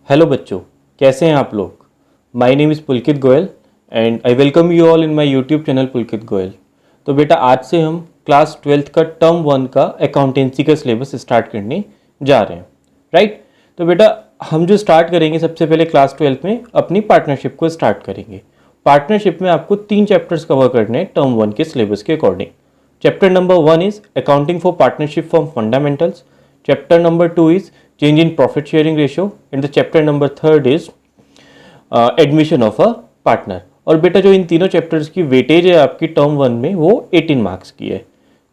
Hello बच्चों, कैसे हैं आप लोग। My name is Pulkit Goyal and I welcome you all in my YouTube channel Pulkit Goyal. तो बेटा आज से हम क्लास 12th का टर्म 1 का अकाउंटेंसी का सिलेबस स्टार्ट करने जा रहे हैं, राइट। तो बेटा हम जो स्टार्ट करेंगे सबसे पहले क्लास 12th में अपनी पार्टनरशिप को स्टार्ट करेंगे। पार्टनरशिप में आपको 3 चैप्टर्स कवर करने हैं टर्म 1 के सिलेबस के according. Chapter number 1 is accounting for partnership from fundamentals. Chapter number 2 is change in profit sharing ratio and the chapter number 3 is admission of a partner। और बेटा जो इन तीनों चैप्टर्स की weightage है आपकी टर्म 1 में वो 18 मार्क्स की है।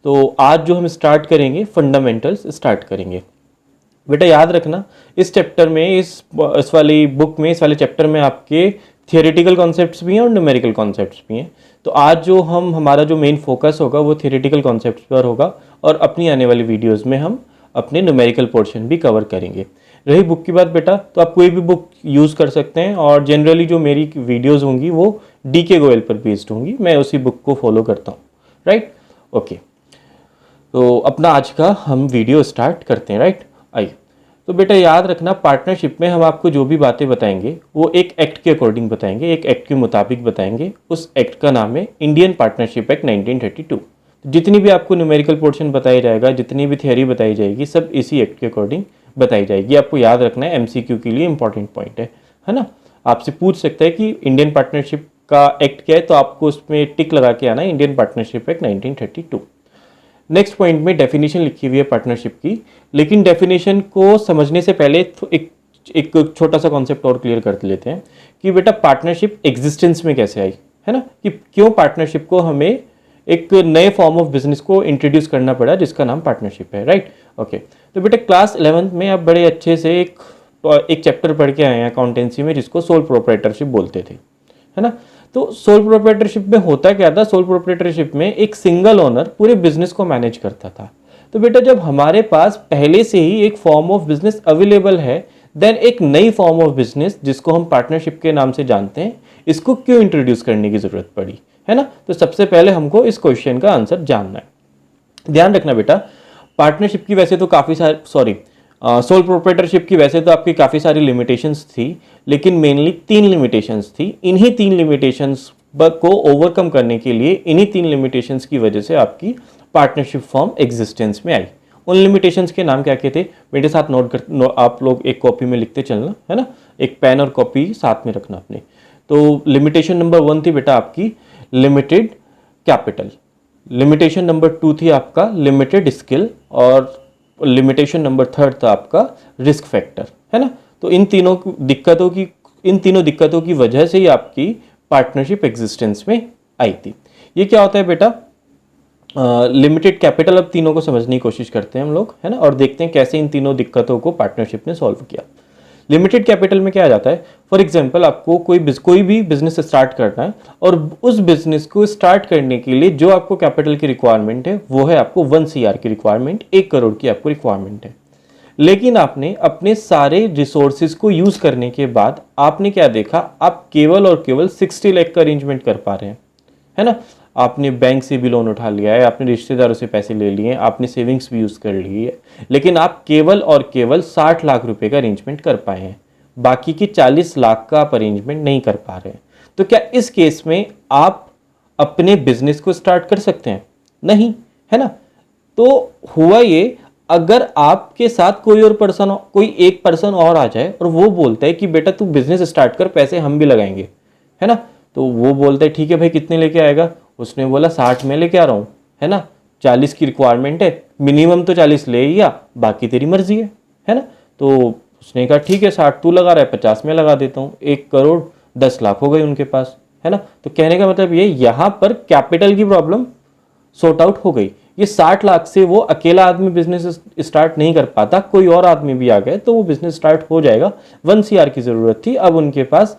तो आज जो हम स्टार्ट करेंगे फंडामेंटल्स स्टार्ट करेंगे। बेटा याद रखना इस चैप्टर में इस वाली बुक में इस वाले चैप्टर में आपके थियोरेटिकल कॉन्सेप्ट्स भी हैं और न्यूमेरिकल कॉन्सेप्ट्स भी हैं। तो आज जो हमारा जो मेन फोकस होगा वो थियोरेटिकल कॉन्सेप्ट्स पर होगा और अपनी आने वाली वीडियोज़ में हम अपने न्यूमेरिकल पोर्शन भी कवर करेंगे। रही बुक की बात बेटा, तो आप कोई भी बुक यूज़ कर सकते हैं और जनरली जो मेरी वीडियोस होंगी वो DK गोयल पर बेस्ड होंगी। मैं उसी बुक को फॉलो करता हूँ, राइट। ओके, तो अपना आज का हम वीडियो स्टार्ट करते हैं, राइट। आइए, तो बेटा याद रखना पार्टनरशिप में हम आपको जो भी बातें बताएंगे वो एक एक्ट के अकॉर्डिंग बताएंगे, एक एक्ट के मुताबिक बताएंगे। उस एक्ट का नाम है इंडियन पार्टनरशिप एक्ट 1932। जितनी भी आपको न्यूमेरिकल पोर्शन बताया जाएगा, जितनी भी थियोरी बताई जाएगी, सब इसी एक्ट के अकॉर्डिंग बताई जाएगी। आपको याद रखना है, MCQ के लिए इंपॉर्टेंट पॉइंट है ना। आपसे पूछ सकता है कि इंडियन पार्टनरशिप का एक्ट क्या है, तो आपको उसमें टिक लगा के आना है Indian partnership act 1932। Next point में डेफिनेशन लिखी हुई है पार्टनरशिप की, लेकिन डेफिनेशन को समझने से पहले एक छोटा सा कॉन्सेप्ट और क्लियर कर लेते हैं कि बेटा पार्टनरशिप एग्जिस्टेंस में कैसे आई, है ना, कि क्यों पार्टनरशिप को हमें एक नए फॉर्म ऑफ बिजनेस को इंट्रोड्यूस करना पड़ा जिसका नाम पार्टनरशिप है, राइट। ओके, तो बेटा क्लास 11th में आप बड़े अच्छे से एक चैप्टर पढ़ के आए हैं अकाउंटेंसी में जिसको सोल प्रोप्राइटरशिप बोलते थे, है ना। तो सोल प्रोप्राइटरशिप में होता क्या था, सोल प्रोप्राइटरशिप में एक सिंगल ओनर पूरे बिजनेस को मैनेज करता था। तो बेटा जब हमारे पास पहले से ही एक फॉर्म ऑफ बिजनेस अवेलेबल है, देन एक नई फॉर्म ऑफ बिजनेस जिसको हम पार्टनरशिप के नाम से जानते हैं, इसको क्यों इंट्रोड्यूस करने की जरूरत पड़ी, है ना। तो सबसे पहले हमको इस क्वेश्चन का आंसर जानना है। ध्यान रखना बेटा, पार्टनरशिप की वैसे तो सोल प्रोप्राइटरशिप की वैसे तो आपकी काफ़ी सारी लिमिटेशंस थी, लेकिन मेनली 3 लिमिटेशंस थी। इन्हीं 3 लिमिटेशंस को ओवरकम करने के लिए, इन्हीं 3 लिमिटेशंस की वजह से आपकी पार्टनरशिप फॉर्म एग्जिस्टेंस में आई। उन लिमिटेशंस के नाम क्या क्या थे मेरे साथ आप लोग एक कॉपी में लिखते चलना, है ना। एक पेन और कॉपी साथ में रखना अपने। तो लिमिटेशन नंबर 1 थी बेटा आपकी लिमिटेड कैपिटल। लिमिटेशन नंबर 2 थी आपका लिमिटेड स्किल और लिमिटेशन नंबर 3 था आपका रिस्क फैक्टर, है ना। तो इन तीनों दिक्कतों की वजह से ही आपकी पार्टनरशिप एग्जिस्टेंस में आई थी। ये क्या होता है बेटा, लिमिटेड कैपिटल। अब तीनों को समझने की कोशिश करते हैं हम लोग, है ना, और देखते हैं कैसे इन तीनों दिक्कतों को पार्टनरशिप ने सॉल्व किया। लिमिटेड कैपिटल में क्या आ जाता है, फॉर एग्जांपल आपको कोई भी बिजनेस स्टार्ट करना है और उस बिजनेस को स्टार्ट करने के लिए जो आपको कैपिटल की रिक्वायरमेंट है वो है आपको 1 CR की रिक्वायरमेंट, 1 करोड़ की आपको रिक्वायरमेंट है। लेकिन आपने अपने सारे रिसोर्सेज को यूज करने के बाद आपने क्या देखा, आप केवल और केवल 60 लाख का अरेंजमेंट कर पा रहे हैं, है ना। आपने बैंक से भी लोन उठा लिया है, आपने रिश्तेदारों से पैसे ले लिए हैं, आपने सेविंग्स भी यूज़ कर ली है, लेकिन आप केवल और केवल 60 लाख रुपए का अरेंजमेंट कर पाए हैं। बाकी की 40 लाख का आप अरेंजमेंट नहीं कर पा रहे हैं। तो क्या इस केस में आप अपने बिजनेस को स्टार्ट कर सकते हैं? नहीं, है ना। तो हुआ ये, अगर आपके साथ कोई एक पर्सन और आ जाए और वो बोलता है कि बेटा तू बिजनेस स्टार्ट कर, पैसे हम भी लगाएंगे, है ना। तो वो बोलता है ठीक है भाई, कितने लेके आएगा? उसने बोला 60 में लेके आ रहा हूँ, है ना, 40 की रिक्वायरमेंट है, मिनिमम तो 40 ले ही आ, बाकी तेरी मर्जी है ना। तो उसने कहा ठीक है 60 तू लगा रहा है, 50 में लगा देता हूँ, 1 करोड़ 10 लाख हो गए उनके पास, है ना। तो कहने का मतलब ये, यहाँ पर कैपिटल की प्रॉब्लम सॉर्ट आउट हो गई। ये 60 लाख से वो अकेला आदमी बिजनेस स्टार्ट नहीं कर पाता, कोई और आदमी भी आ गए तो वो बिजनेस स्टार्ट हो जाएगा। 1 CR की जरूरत थी, अब उनके पास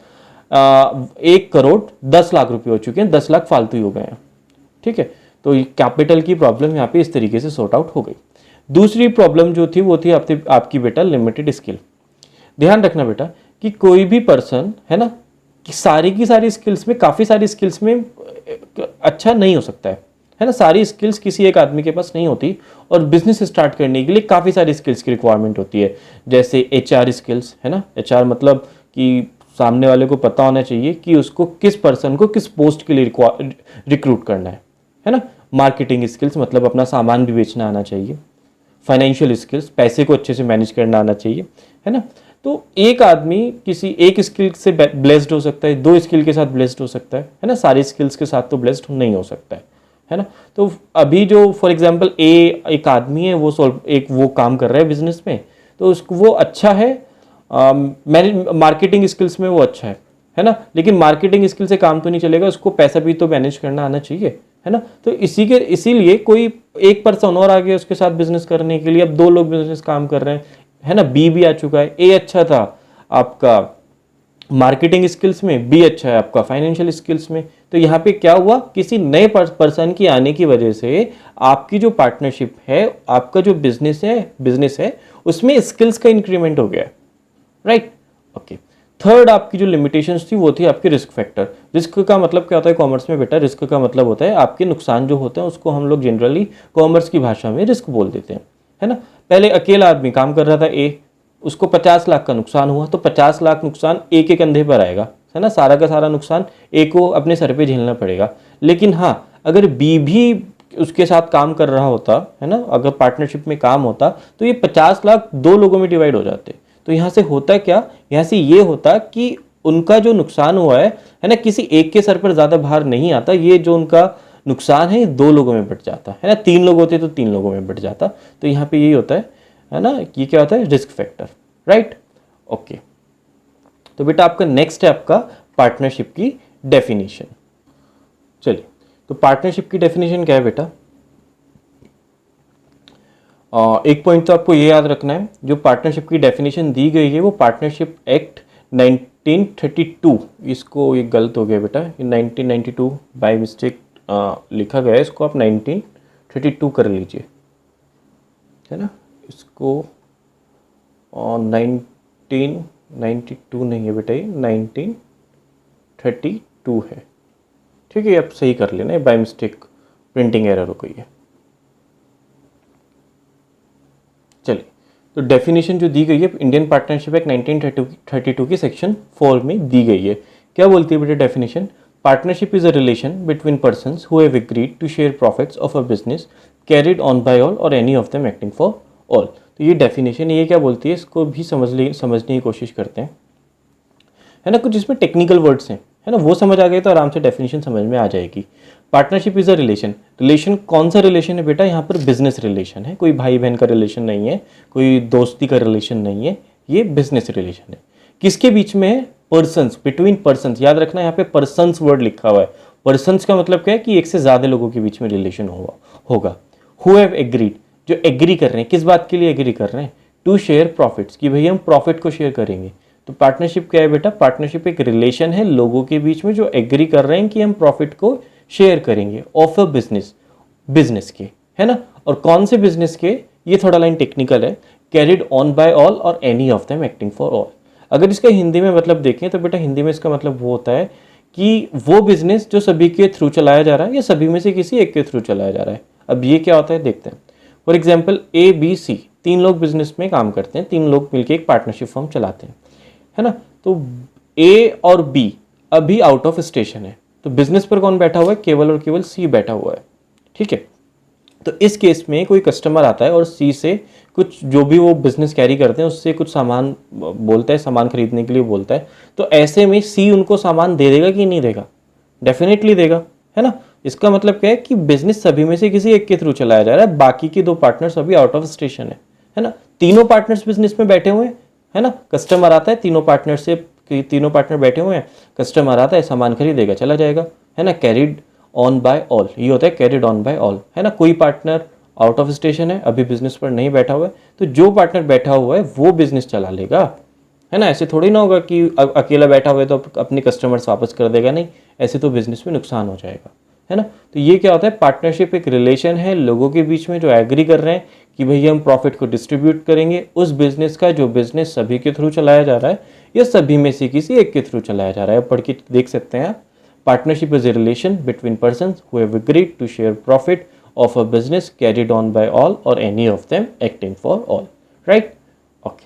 1 करोड़ 10 लाख रुपए हो चुके हैं, 10 लाख फालतू ही हो गए हैं, ठीक है। तो कैपिटल की प्रॉब्लम यहाँ पे इस तरीके से सॉर्ट आउट हो गई। दूसरी प्रॉब्लम जो थी वो थी आपकी बेटा लिमिटेड स्किल। ध्यान रखना बेटा कि कोई भी पर्सन, है ना, कि सारी की सारी स्किल्स में, काफ़ी सारी स्किल्स में अच्छा नहीं हो सकता है है ना। सारी स्किल्स किसी एक आदमी के पास नहीं होती, और बिजनेस स्टार्ट करने के लिए काफ़ी सारी स्किल्स की रिक्वायरमेंट होती है, जैसे HR स्किल्स, है ना। HR मतलब कि सामने वाले को पता होना चाहिए कि उसको किस पर्सन को किस पोस्ट के लिए रिक्रूट करना है ना। मार्केटिंग स्किल्स मतलब अपना सामान भी बेचना आना चाहिए। फाइनेंशियल स्किल्स, पैसे को अच्छे से मैनेज करना आना चाहिए, है ना। तो एक आदमी किसी एक स्किल से ब्लेस्ड हो सकता है, 2 स्किल के साथ ब्लेस्ड हो सकता है ना। सारी स्किल्स के साथ तो ब्लेस्ड नहीं हो सकता है ना। तो अभी जो फॉर एग्जांपल एक आदमी है, वो काम कर रहा है बिजनेस में, तो उसको वो अच्छा है, मार्केटिंग स्किल्स में वो अच्छा है ना। लेकिन मार्केटिंग स्किल से काम तो नहीं चलेगा, उसको पैसा भी तो मैनेज करना आना चाहिए, है ना। तो इसीलिए कोई एक पर्सन और आ गया उसके साथ बिजनेस करने के लिए, अब 2 लोग बिजनेस काम कर रहे हैं, है ना। बी भी आ चुका है, ए अच्छा था आपका मार्केटिंग स्किल्स में, बी अच्छा है आपका फाइनेंशियल स्किल्स में। तो यहाँ पे क्या हुआ, किसी नए पर्सन की आने की वजह से आपकी जो पार्टनरशिप है, आपका जो बिजनेस है उसमें स्किल्स का इंक्रीमेंट हो गया, राइट। ओके। थर्ड आपकी जो लिमिटेशंस थी वो थी आपके रिस्क फैक्टर। रिस्क का मतलब क्या होता है कॉमर्स में बेटा? रिस्क का मतलब होता है आपके नुकसान जो होते हैं, उसको हम लोग जनरली कॉमर्स की भाषा में रिस्क बोल देते हैं, है ना। पहले अकेला आदमी काम कर रहा था ए, उसको 50 लाख का नुकसान हुआ, तो 50 लाख नुकसान ए के कंधे पर आएगा, है ना। सारा का सारा नुकसान ए को अपने सर पे झेलना पड़ेगा। लेकिन हाँ, अगर बी भी उसके साथ काम कर रहा होता, है ना, अगर पार्टनरशिप में काम होता, तो ये 50 लाख 2 लोगों में डिवाइड हो जाते। तो यहाँ से होता क्या, यहाँ से ये होता कि उनका जो नुकसान हुआ है ना, किसी एक के सर पर ज़्यादा भार नहीं आता। ये जो उनका नुकसान है 2 लोगों में बट जाता है ना। 3 लोग होते तो 3 लोगों में बट जाता। तो यहाँ पे यही होता है ना। ये क्या होता है? Risk factor, right. ओके। तो बेटा आपका नेक्स्ट है आपका पार्टनरशिप की डेफिनेशन। चलिए, तो पार्टनरशिप की डेफिनेशन क्या है बेटा? एक पॉइंट तो आपको ये याद रखना है, जो पार्टनरशिप की डेफिनेशन दी गई है वो पार्टनरशिप एक्ट 1932, इसको ये गलत हो गया बेटा, ये 1992 बाय मिस्टेक लिखा गया है, इसको आप 1932 कर लीजिए, है ना। इसको 1992 नहीं है बेटा, ये 1932 है, ठीक है। आप सही कर लेना, बाय मिस्टेक प्रिंटिंग एरर हो गई है। चलिए, तो डेफिनेशन जो दी गई है इंडियन पार्टनरशिप एक्ट 1932 की सेक्शन 4 में दी गई है। क्या बोलती है बेटा definition? Partnership is a relation between persons who have agreed to share profits of a business carried on by all और any of them acting for all. तो ये डेफिनेशन ये क्या बोलती है, इसको भी समझने की कोशिश करते हैं, है ना। कुछ इसमें टेक्निकल वर्ड्स हैं, है ना, वो समझ आ गए तो आराम से डेफिनेशन समझ में आ जाएगी। Partnership is a relation. Relation कौन सा रिलेशन है बेटा? यहाँ पर बिजनेस रिलेशन है, कोई भाई बहन का रिलेशन नहीं है, कोई दोस्ती का रिलेशन नहीं है, ये बिजनेस रिलेशन है। किसके बीच में है? Persons, between persons. याद रखना यहाँ पे पर्सन्स वर्ड लिखा हुआ है। पर्सन्स का मतलब क्या है कि एक से ज्यादा लोगों के बीच में रिलेशन होगा। हु हैव एग्रीड, जो एग्री कर रहे हैं, किस बात के लिए एग्री कर रहे हैं? टू शेयर प्रॉफिट्स, कि भाई हम प्रॉफिट को शेयर करेंगे। तो पार्टनरशिप क्या है बेटा? पार्टनरशिप एक रिलेशन है लोगों के बीच में जो एग्री कर रहे हैं कि हम प्रॉफिट को शेयर करेंगे ऑफ अ बिजनेस के, है ना। और कौन से बिजनेस के, ये थोड़ा लाइन टेक्निकल है। कैरिड ऑन बाय ऑल और any of them acting for all. अगर इसका हिंदी में मतलब देखें तो बेटा हिंदी में इसका मतलब वो होता है कि वो बिजनेस जो सभी के थ्रू चलाया जा रहा है या सभी में से किसी एक के थ्रू चलाया जा रहा है। अब ये क्या होता है देखते हैं। For example A B C, 3 लोग बिजनेस में काम करते हैं, 3 लोग मिलकर एक पार्टनरशिप फर्म चलाते हैं, है ना। तो ए और बी अभी आउट ऑफ स्टेशन है, तो बिजनेस पर कौन बैठा हुआ है? केवल और केवल सी बैठा हुआ है, ठीक है। तो इस केस में कोई कस्टमर आता है और सी से कुछ, जो भी वो बिजनेस कैरी करते हैं उससे कुछ सामान बोलता है, सामान खरीदने के लिए बोलता है। तो ऐसे में सी उनको सामान दे देगा कि नहीं देगा? डेफिनेटली देगा, है ना। इसका मतलब क्या है कि बिजनेस सभी में से किसी एक के थ्रू चलाया जा रहा है, बाकी के 2 पार्टनर्स अभी आउट ऑफ स्टेशन है ना। तीनों पार्टनर्स बिजनेस में बैठे हुए हैं, है ना। कस्टमर आता है, तीनों पार्टनर बैठे हुए हैं, कस्टमर आता है, सामान खरीदेगा, चला जाएगा, है ना। कैरिड ऑन बाय ऑल, ये होता है कैरिड ऑन बाय ऑल, है ना। कोई पार्टनर आउट ऑफ स्टेशन है, अभी बिजनेस पर नहीं बैठा हुआ है, तो जो पार्टनर बैठा हुआ है वो बिजनेस चला लेगा, है ना। ऐसे थोड़ी ना होगा कि अकेला बैठा हुआ है तो अपने कस्टमर्स वापस कर देगा, नहीं, ऐसे तो बिजनेस में नुकसान हो जाएगा, है ना। तो ये क्या होता है? पार्टनरशिप एक रिलेशन है लोगों के बीच में जो एग्री कर रहे हैं कि भैया हम प्रॉफिट को डिस्ट्रीब्यूट करेंगे उस बिजनेस का जो बिजनेस सभी के थ्रू चलाया जा रहा है या सभी में से किसी एक के थ्रू चलाया जा रहा है। पढ़ के देख सकते हैं आप, partnership is a relation between persons who have agreed to share profit of a business carried on by all और any of them acting for all, right. Okay,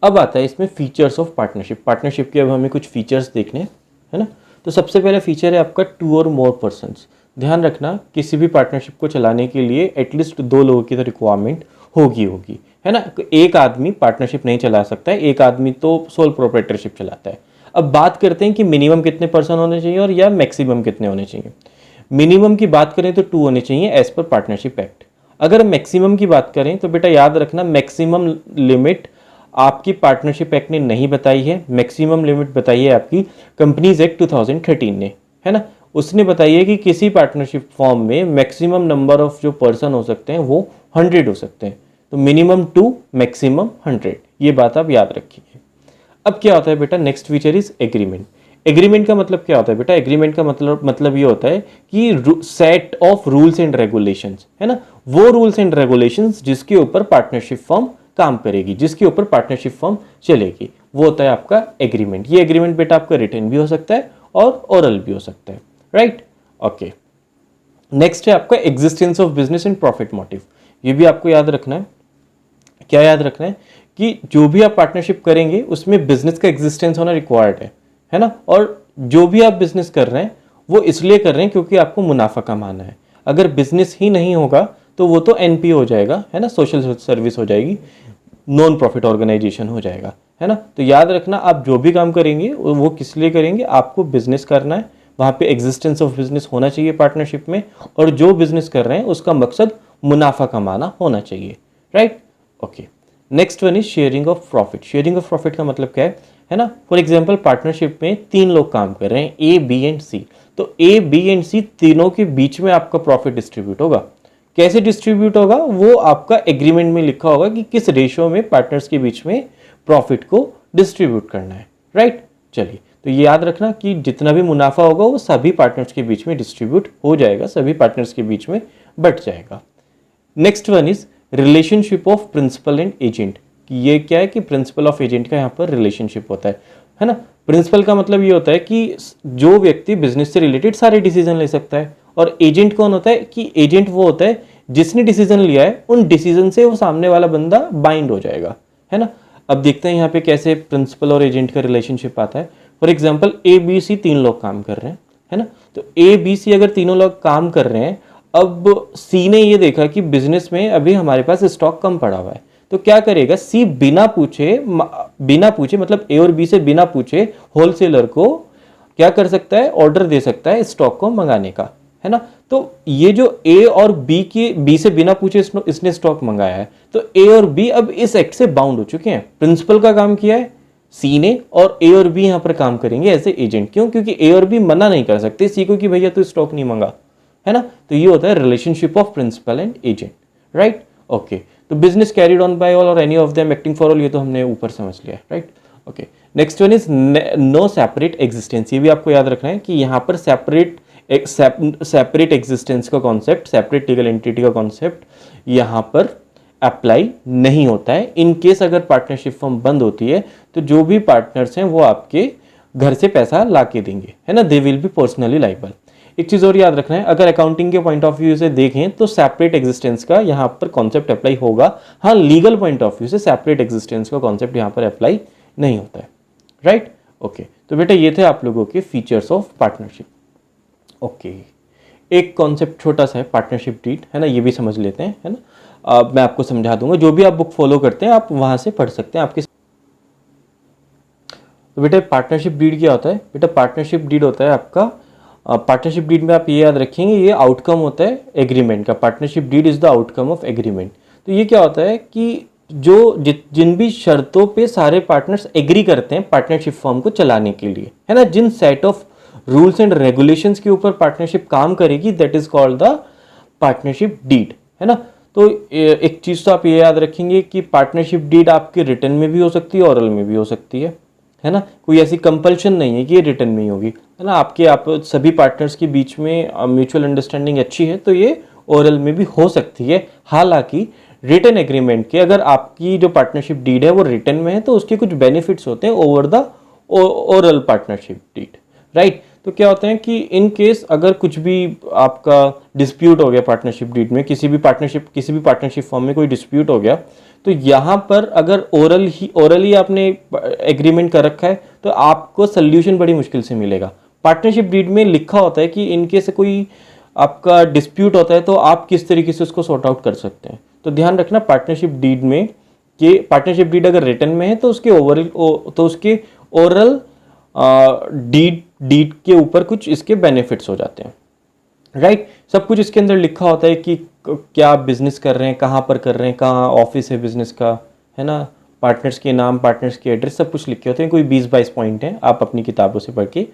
अब आता है इसमें फीचर्स ऑफ पार्टनरशिप। पार्टनरशिप के अब हमें कुछ features देखने हैं, है ना। तो सबसे पहला फीचर है आपका 2 और मोर पर्सन्स। ध्यान रखना, किसी भी पार्टनरशिप को चलाने के लिए एटलीस्ट 2 लोगों की तो रिक्वायरमेंट होगी, है ना। एक आदमी पार्टनरशिप नहीं चला सकता है, एक आदमी तो सोल प्रोप्राइटरशिप चलाता है। अब बात करते हैं कि मिनिमम कितने पर्सन होने चाहिए और या मैक्सिमम कितने होने चाहिए। मिनिमम की बात करें तो 2 होने चाहिए एज पर पार्टनरशिप एक्ट। अगर मैक्सिमम की बात करें तो बेटा याद रखना, मैक्सिमम लिमिट आपकी पार्टनरशिप एक्ट ने नहीं बताई है, मैक्सिमम लिमिट बताई है आपकी कंपनीज एक्ट 2013 ने, है ना। उसने बताई है कि किसी पार्टनरशिप फॉर्म में मैक्सिमम नंबर ऑफ जो पर्सन हो सकते हैं वो 100 हो सकते हैं। तो मिनिमम 2, मैक्सिमम 100, ये बात आप याद रखिए। अब क्या होता है बेटा, next feature is agreement. Agreement का मतलब क्या होता है बेटा, एग्रीमेंट का मतलब ये होता है कि set of rules and regulations, है ना। वो रूल्स एंड रेगुलेशंस जिसके ऊपर पार्टनरशिप फॉर्म काम करेगी, जिसके ऊपर पार्टनरशिप फॉर्म चलेगी, वो होता है आपका एग्रीमेंट। ये एग्रीमेंट बेटा आपका रिटन भी हो सकता है और ओरल भी हो सकता है, राइट। ओके, नेक्स्ट है आपका existence of business and profit motive. ये भी आपको याद रखना है। क्या याद रखना है कि जो भी आप पार्टनरशिप करेंगे उसमें बिजनेस का एग्जिस्टेंस होना रिक्वायर्ड है ना। और जो भी आप बिजनेस कर रहे हैं वो इसलिए कर रहे हैं क्योंकि आपको मुनाफा कमाना है। अगर बिजनेस ही नहीं होगा तो वो तो एनपीओ हो जाएगा, है ना, सोशल सर्विस हो जाएगी, नॉन प्रॉफिट ऑर्गेनाइजेशन हो जाएगा, है ना। तो याद रखना, आप जो भी काम करेंगे वो किस लिए करेंगे, आपको बिजनेस करना है, वहाँ पे एग्जिस्टेंस ऑफ बिजनेस होना चाहिए पार्टनरशिप में, और जो बिजनेस कर रहे हैं उसका मकसद मुनाफा कमाना होना चाहिए, right. Okay, next one is sharing of profit. Sharing of profit का मतलब क्या है ना। फॉर एग्जाम्पल पार्टनरशिप में 3 लोग काम कर रहे हैं, ए, बी एंड सी। तो ए, बी एंड सी तीनों के बीच में आपका प्रॉफिट डिस्ट्रीब्यूट होगा। कैसे डिस्ट्रीब्यूट होगा, वो आपका एग्रीमेंट में लिखा होगा कि किस रेशियो में पार्टनर्स के बीच में प्रॉफिट को डिस्ट्रीब्यूट करना है, राइट। चलिए, तो ये याद रखना कि जितना भी मुनाफा होगा वो सभी पार्टनर्स के बीच में डिस्ट्रीब्यूट हो जाएगा, सभी पार्टनर्स के बीच में बट जाएगा। Next one is relationship of principal and agent. ये क्या है कि प्रिंसिपल ऑफ एजेंट का यहाँ पर रिलेशनशिप होता है ना। प्रिंसिपल का मतलब ये होता है कि जो व्यक्ति बिजनेस से रिलेटेड सारे डिसीजन ले सकता है, और एजेंट कौन होता है कि एजेंट वो होता है जिसने डिसीजन लिया है, उन डिसीजन से वो सामने वाला बंदा बाइंड हो जाएगा, है ना। अब देखते हैं यहाँ पे कैसे प्रिंसिपल और एजेंट का रिलेशनशिप आता है। For example A, B, C 3 लोग काम कर रहे हैं, है ना। तो ए, बी, सी अगर तीनों लोग काम कर रहे हैं, अब सी ने ये देखा कि बिजनेस में अभी हमारे पास स्टॉक कम पड़ा हुआ है, तो क्या करेगा, सी बिना पूछे मतलब ए और बी से बिना पूछे होलसेलर को क्या कर सकता है, ऑर्डर दे सकता है स्टॉक को मंगाने का, है ना। तो ये जो ए और बी से बिना पूछे इसने स्टॉक मंगाया है, तो ए और बी अब इस एक्ट से बाउंड हो चुके हैं। प्रिंसिपल का काम किया है सी ने, और ए और बी यहां पर काम करेंगे एज ए एजेंट। क्यों? क्योंकि ए और बी मना नहीं कर सकते सी को कि भैया तू स्टॉक नहीं मंगा, है ना। तो ये होता है relationship of principal and agent, right. Okay, तो business carried on by all और any of them acting for all, ये तो हमने ऊपर समझ लिया, right. Okay, next one is no separate existence. ये भी आपको याद रखना है कि यहाँ पर सेपरेट एग्जिस्टेंस का कॉन्सेप्ट, सेपरेट लीगल एंटिटी का कॉन्सेप्ट यहाँ पर अप्लाई नहीं होता है। इन केस अगर पार्टनरशिप फर्म बंद होती है तो जो भी पार्टनर्स हैं वो आपके घर से पैसा ला के देंगे, है ना, they will be personally liable. एक चीज और याद रखना है, अगर अकाउंटिंग के पॉइंट ऑफ व्यू से देखें तो सेपरेट एग्जिस्टेंस का यहाँ पर कॉन्सेप्ट अप्लाई होगा। हाँ, लीगल पॉइंट ऑफ व्यू से सेपरेट एग्जिस्टेंस का कॉन्सेप्ट यहाँ पर अप्लाई नहीं होता है, राइट। ओके, तो बेटा ये थे आप लोगों के फीचर्स ऑफ पार्टनरशिप। ओके, एक कॉन्सेप्ट छोटा सा है पार्टनरशिप डीड, है ना, ये भी समझ लेते हैं, है ना। मैं आपको समझा दूंगा, जो भी आप बुक फॉलो करते हैं आप वहां से पढ़ सकते हैं आपके। तो बेटा पार्टनरशिप डीड क्या होता है? बेटा पार्टनरशिप डीड होता है आपका, पार्टनरशिप डीड में आप ये याद रखेंगे, ये आउटकम होता है एग्रीमेंट का। Partnership deed is the outcome of agreement. तो ये क्या होता है कि जो जिन भी शर्तों पे सारे पार्टनर्स एग्री करते हैं पार्टनरशिप फर्म को चलाने के लिए, है ना, जिन set of rules and regulations के ऊपर पार्टनरशिप काम करेगी, that is called the partnership deed, है ना। तो एक चीज तो आप ये याद रखेंगे कि पार्टनरशिप डीड आपके रिटन में भी हो सकती है, ओरल में भी हो सकती है ना। कोई ऐसी कंपल्शन नहीं है कि ये रिटन में ही होगी, है ना। आप सभी पार्टनर्स के बीच में म्यूचुअल अंडरस्टैंडिंग अच्छी है तो ये ओरल में भी हो सकती है। हालांकि रिटन एग्रीमेंट के अगर आपकी जो पार्टनरशिप डीड है वो रिटन में है तो उसके कुछ बेनिफिट्स होते हैं over the oral partnership deed, right. तो क्या होता है कि इन केस अगर कुछ भी आपका डिस्प्यूट हो गया पार्टनरशिप डीड में, किसी भी पार्टनरशिप फॉर्म में कोई डिस्प्यूट हो गया, तो यहाँ पर अगर ओरली आपने एग्रीमेंट कर रखा है तो आपको सोल्यूशन बड़ी मुश्किल से मिलेगा। पार्टनरशिप डीड में लिखा होता है कि इन केस कोई आपका डिस्प्यूट होता है तो आप किस तरीके से उसको सॉर्ट आउट कर सकते हैं। तो ध्यान रखना पार्टनरशिप डीड में कि पार्टनरशिप डीड अगर रिटन में है तो उसके ओरल डीड के ऊपर कुछ इसके बेनिफिट्स हो जाते हैं, राइट। सब कुछ इसके अंदर लिखा होता है कि क्या आप बिजनेस कर रहे हैं, कहाँ पर कर रहे हैं, कहाँ ऑफिस है बिजनेस का, है ना, पार्टनर्स के नाम, पार्टनर्स के एड्रेस, सब कुछ लिखे होते हैं। कोई 20-22 पॉइंट हैं, आप अपनी किताबों से पढ़ के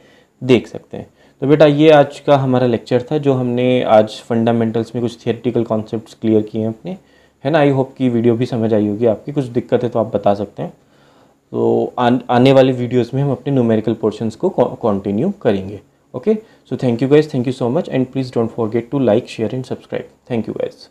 देख सकते हैं। तो बेटा ये आज का हमारा लेक्चर था, जो हमने आज फंडामेंटल्स में कुछ थियोरेटिकल कॉन्सेप्ट्स क्लियर किए हैं अपने, है ना। आई होप कि वीडियो भी समझ आई होगी आपकी। कुछ दिक्कत है तो आप बता सकते हैं। तो आने वाले वीडियोस में हम अपने न्यूमेरिकल पोर्शंस को कंटिन्यू करेंगे। Okay, so thank you guys, thank you so much, and please don't forget to like, share and subscribe. Thank you guys.